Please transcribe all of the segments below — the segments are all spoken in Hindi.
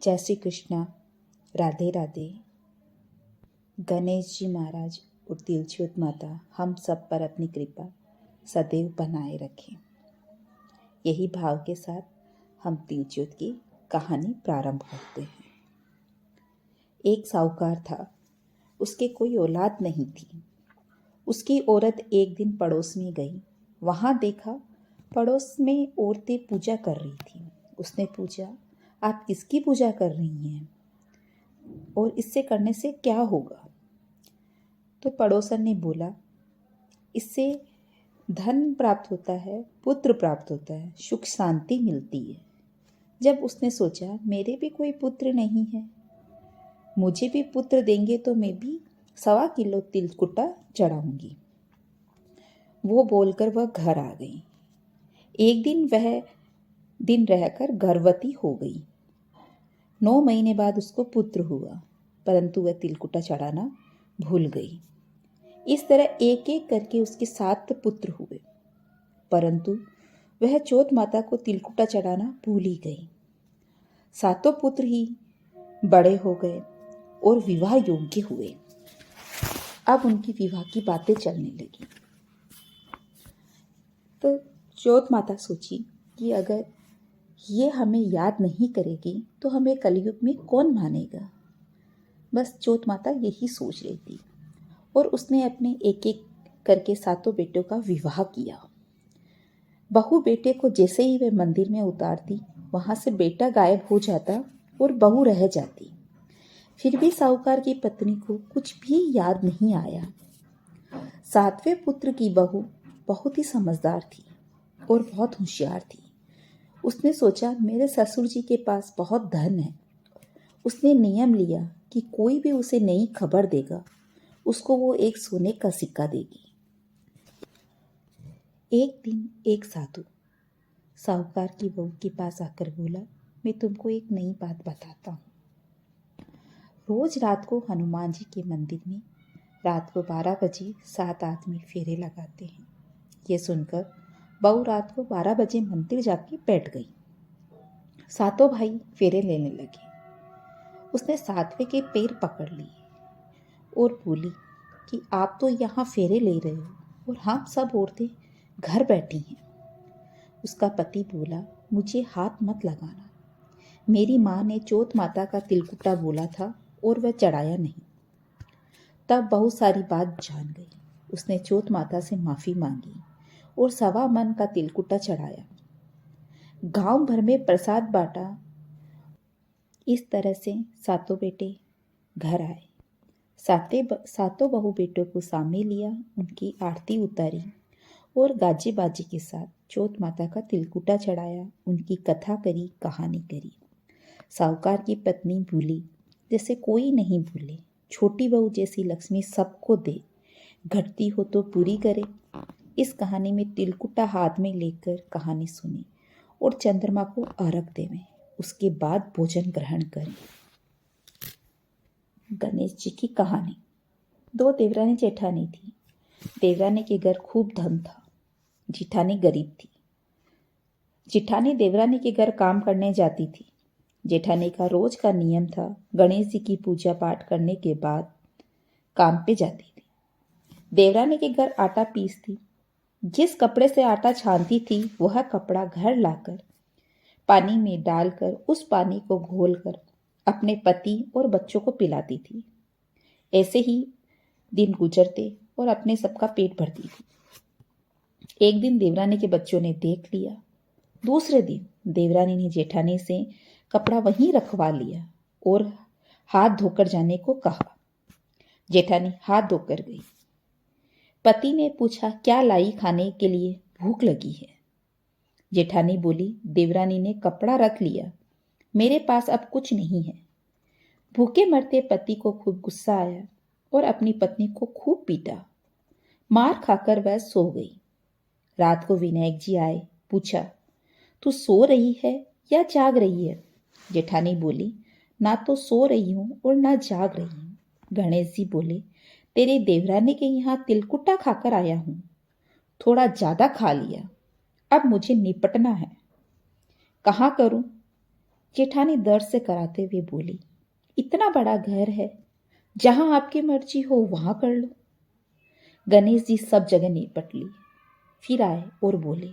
जय श्री कृष्णा। राधे राधे। गणेश जी महाराज और तिलच्योत माता हम सब पर अपनी कृपा सदैव बनाए रखें। यही भाव के साथ हम तिलच्योत की कहानी प्रारंभ करते हैं। एक साहूकार था, उसके कोई औलाद नहीं थी। उसकी औरत एक दिन पड़ोस में गई। वहाँ देखा पड़ोस में औरतें पूजा कर रही थी। उसने पूछा, आप किसकी पूजा कर रही हैं और इससे करने से क्या होगा? तो पड़ोसन ने बोला, इससे धन प्राप्त होता है, पुत्र प्राप्त होता है, सुख शांति मिलती है। जब उसने सोचा, मेरे भी कोई पुत्र नहीं है, मुझे भी पुत्र देंगे तो मैं भी 1.25 किलो तिलकुटा चढ़ाऊंगी। वो बोलकर वह घर आ गई। एक दिन वह दिन रहकर गर्भवती हो गई। 9 महीने बाद उसको पुत्र हुआ, परंतु वह तिलकुटा चढ़ाना भूल गई। इस तरह एक एक करके उसके 7 पुत्र हुए, परंतु वह चौथ माता को तिलकुटा चढ़ाना भूल ही गई। 7 पुत्र ही बड़े हो गए और विवाह योग्य हुए। अब उनकी विवाह की बातें चलने लगी। तो चौथ माता सोची कि अगर ये हमें याद नहीं करेगी तो हमें कलयुग में कौन मानेगा। बस चौथ माता यही सोच रही थी और उसने अपने एक एक करके 7 बेटों का विवाह किया। बहू बेटे को जैसे ही वे मंदिर में उतारती, वहां से बेटा गायब हो जाता और बहू रह जाती। फिर भी साहूकार की पत्नी को कुछ भी याद नहीं आया। 7वें पुत्र की बहू बहुत ही समझदार थी और बहुत होशियार थी। उसने सोचा, मेरे ससुर जी के पास बहुत धन है। उसने नियम लिया कि कोई भी उसे नई खबर देगा, उसको वो एक सोने का सिक्का देगी। एक दिन एक साधु साहूकार की बहू के पास आकर बोला, मैं तुमको एक नई बात बताता हूँ। रोज रात को हनुमान जी के मंदिर में रात को 12 बजे 7 आदमी फेरे लगाते हैं। ये सुनकर बहू रात को 12 बजे मंदिर जाके बैठ गई। 7 भाई फेरे लेने लगे। उसने 7वें के पैर पकड़ लिए और बोली कि आप तो यहाँ फेरे ले रहे हो और हम सब औरतें घर बैठी हैं। उसका पति बोला, मुझे हाथ मत लगाना। मेरी माँ ने चौथ माता का तिलकुटा बोला था और वह चढ़ाया नहीं। तब बहुत सारी बात जान गई। उसने चौथ माता से माफ़ी मांगी और 1.25 मन का तिलकुटा चढ़ाया। गांव भर में प्रसाद बांटा। इस तरह से 7 बेटे घर आए। 7 बहू बेटों को सामने लिया, उनकी आरती उतारी और गाजे बाजे के साथ चौथ माता का तिलकुटा चढ़ाया। उनकी कथा करी, कहानी करी। साहूकार की पत्नी भूली जैसे कोई नहीं भूले। छोटी बहू जैसी लक्ष्मी सबको दे, घटती हो तो पूरी करे। इस कहानी में तिलकुटा हाथ में लेकर कहानी सुनी और चंद्रमा को अर्घ देवें, उसके बाद भोजन ग्रहण करें। गणेश जी की कहानी। 2 देवरानी जेठानी थी। देवरानी के घर खूब धन था, जेठानी गरीब थी। जेठानी देवरानी के घर काम करने जाती थी। जेठानी का रोज का नियम था, गणेश जी की पूजा पाठ करने के बाद काम पे जाती थी। देवरानी के घर आटा पीसती। जिस कपड़े से आटा छानती थी वह कपड़ा घर लाकर पानी में डालकर उस पानी को घोलकर अपने पति और बच्चों को पिलाती थी। ऐसे ही दिन गुजरते और अपने सबका पेट भरती थी। एक दिन देवरानी के बच्चों ने देख लिया। दूसरे दिन देवरानी ने जेठानी से कपड़ा वहीं रखवा लिया और हाथ धोकर जाने को कहा। जेठानी हाथ धोकर गई। पति ने पूछा, क्या लाई खाने के लिए? भूख लगी है। जेठानी बोली, देवरानी ने कपड़ा रख लिया, मेरे पास अब कुछ नहीं है। भूखे मरते पति को खूब गुस्सा आया और अपनी पत्नी को खूब पीटा। मार खाकर वह सो गई। रात को विनायक जी आए। पूछा, तू सो रही है या जाग रही है? जेठानी बोली, ना तो सो रही हूँ और ना जाग रही हूँ। गणेश जी बोले, तेरे देवरानी के यहाँ तिलकुटा खाकर आया हूँ, थोड़ा ज्यादा खा लिया, अब मुझे निपटना है, कहाँ करूं? जेठानी दर्द से कराते हुए बोली, इतना बड़ा घर है, जहां आपकी मर्जी हो वहां कर लो। गणेश जी सब जगह निपट ली, फिर आए और बोले,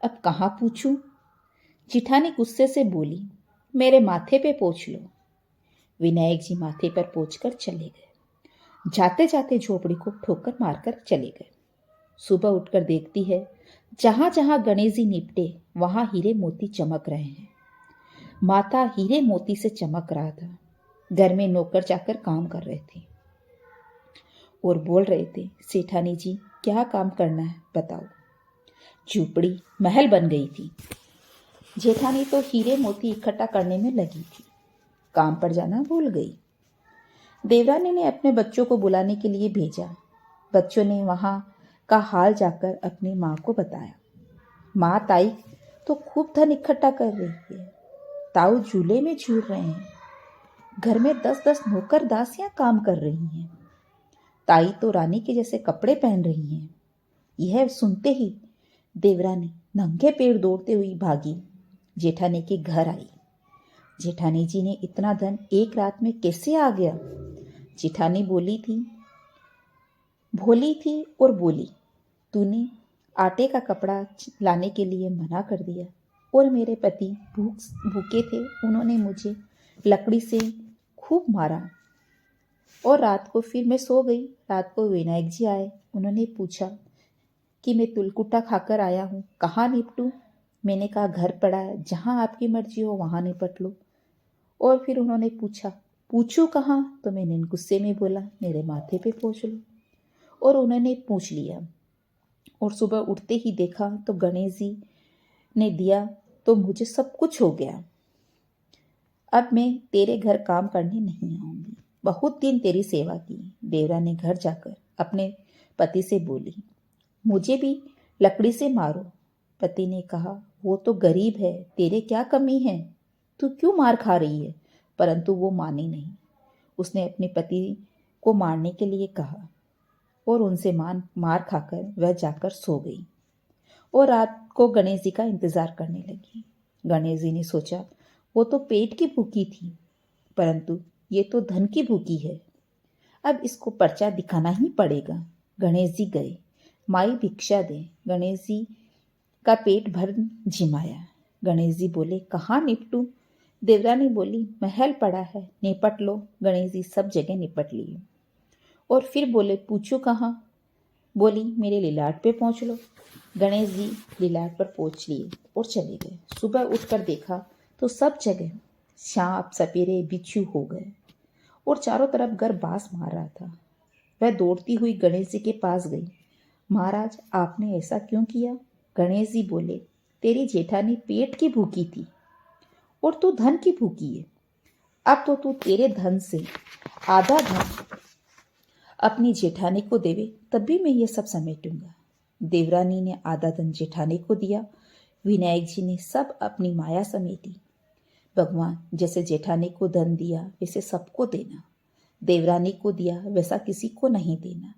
अब कहाँ पूछूं? जेठानी गुस्से से बोली, मेरे माथे पे पोंछ लो। विनायक जी माथे पर पोंछकर चले गए। जाते जाते झोपड़ी को ठोकर मारकर चले गए। सुबह उठकर देखती है, जहां जहां गणेश जी निपटे वहां हीरे मोती चमक रहे हैं। माथा हीरे मोती से चमक रहा था। घर में नौकर चाकर काम कर रहे थे और बोल रहे थे, सेठानी जी क्या काम करना है बताओ। झोपड़ी महल बन गई थी। जेठानी तो हीरे मोती इकट्ठा करने में लगी थी, काम पर जाना भूल गई। देवरानी ने अपने बच्चों को बुलाने के लिए भेजा। बच्चों ने वहां का हाल जाकर अपनी माँ को बताया। माँ ताई तो खूब धन इकट्ठा कर रही है, ताऊ झूले में झूल रहे हैं, घर में 10-10 नौकर दासियां काम कर रही हैं, ताई तो रानी के जैसे कपड़े पहन रही हैं। यह सुनते ही देवरानी नंगे पैर दौड़ते हुई भागी, जेठानी के घर आई। जेठानी जी ने इतना धन एक रात में कैसे आ गया? जेठानी भोली थी और बोली, तूने आटे का कपड़ा लाने के लिए मना कर दिया और मेरे पति भूखे थे, उन्होंने मुझे लकड़ी से खूब मारा और रात को फिर मैं सो गई। रात को विनायक जी आए, उन्होंने पूछा कि मैं तिलकुटा खाकर आया हूँ, कहाँ निपटूं? मैंने कहा घर पड़ा है, जहाँ आपकी मर्जी हो वहाँ निपट लो। और फिर उन्होंने पूछा, पूछूं कहाँ? तो मैंने गुस्से में बोला, मेरे माथे पे पोंछ लो। और उन्होंने पूछ लिया और सुबह उठते ही देखा तो गणेश जी ने दिया तो मुझे सब कुछ हो गया। अब मैं तेरे घर काम करने नहीं आऊंगी। बहुत दिन तेरी सेवा की। देवरा ने घर जाकर अपने पति से बोली, मुझे भी लकड़ी से मारो। पति ने कहा, वो तो गरीब है, तेरे क्या कमी है, तू क्यों मार खा रही है? परंतु वो मानी नहीं। उसने अपने पति को मारने के लिए कहा और उनसे मार खाकर वह जाकर सो गई और रात को गणेश जी का इंतजार करने लगी। गणेश जी ने सोचा, वो तो पेट की भूखी थी, परंतु ये तो धन की भूखी है, अब इसको पर्चा दिखाना ही पड़ेगा। गणेश जी गए, माई भिक्षा दे। गणेश जी का पेट भर झिमाया। गणेश जी बोले, कहाँ निपटूं? देवरानी बोली, महल पड़ा है, निपट लो। गणेश जी सब जगह निपट लिए और फिर बोले, पूछो कहाँ? बोली, मेरे लिलाट पे पहुँच लो। गणेश जी लिलाट पर पहुँच लिए और चले गए। सुबह उठकर देखा तो सब जगह सांप सपेरे बिच्छू हो गए और चारों तरफ घर बास मार रहा था। वह दौड़ती हुई गणेश जी के पास गई। महाराज, आपने ऐसा क्यों किया? गणेश जी बोले, तेरी जेठानी पेट की भूखी थी और तू धन की भूखी है। अब तो तू तेरे धन से आधा धन अपनी जेठानी को देवे, तब भी मैं ये सब समेटूंगा। देवरानी ने आधा धन जेठानी को दिया। विनायक जी ने सब अपनी माया समेटी। भगवान, जैसे जेठानी को धन दिया वैसे सबको देना, देवरानी को दिया वैसा किसी को नहीं देना।